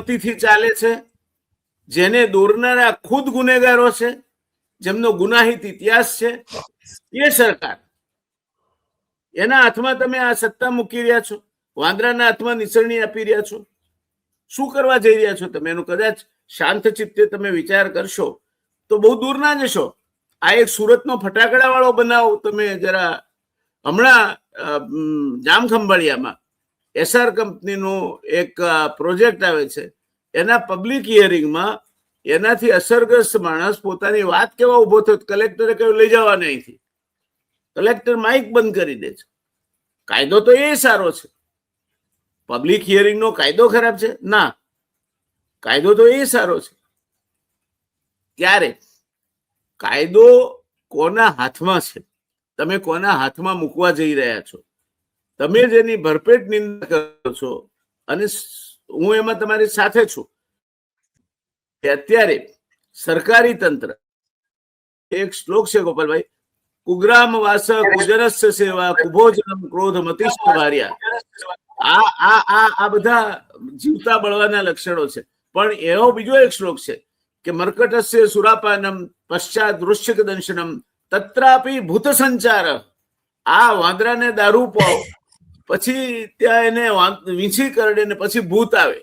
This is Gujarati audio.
સંમતિથી ચાલે છે, જેને દોરનારા ખુદ ગુનેગારો છે, જેમનો ગુનાહિત ઇતિહાસ છે, એ સરકાર, એના હાથમાં તમે આ સત્તા મૂકી રહ્યા છો, વાંદરાના હાથમાં નિસરણી આપી રહ્યા છો. શું કરવા જઈ રહ્યા છો તમે? એનું કદાચ શાંત ચિત્તે તમે વિચાર કરશો તો બહુ દૂર ના જશો. આ એક સુરતનો ફટાકડા વાળો બનાવ તમે જરા, હમણાં જામખંભાળિયામાં એસઆર કંપનીનો એક પ્રોજેક્ટ આવે છે, એના પબ્લિક હિયરિંગમાં એનાથી અસરગ્રસ્ત માણસ પોતાની વાત કેવા ઉભો થયો, કલેક્ટરે કહ્યું લઈ જવા અહીંથી. કલેક્ટર માઇક બંધ કરી દે છે. કાયદો તો એ સારો છે, પબ્લિક હિયરિંગનો કાયદો ખરાબ છે? ના, કાયદો તો એ સારો છે. ત્યારે કાયદો કોના હાથમાં છે, તમે કોના હાથમાં મૂકવા જઈ રહ્યા છો? તમે જેની ભરપેટ નિંદા કરો છો, અને હું એમાં તમારી સાથે છું, અત્યારે સરકારી તંત્ર, એક શ્લોક છે ગોપાલભાઈ, કુગ્રામ વાસ કુજરસ્ય સેવા કુભોજનમ ક્રોધ મતિષ્ઠ ભાર્યા. આ બધા જીવતા બળવાના લક્ષણો છે. પણ એવો બીજો એક શ્લોક છે કે મર્કટસ્ય સુરાપાનમ પશ્ચાત વૃશ્ચિક દંશનમ તત્રાપી ભૂત સંચાર. આ વાંદરાને દારૂ પાવ, પછી ત્યાં એને વીંછી કરડે ને પછી ભૂત આવે.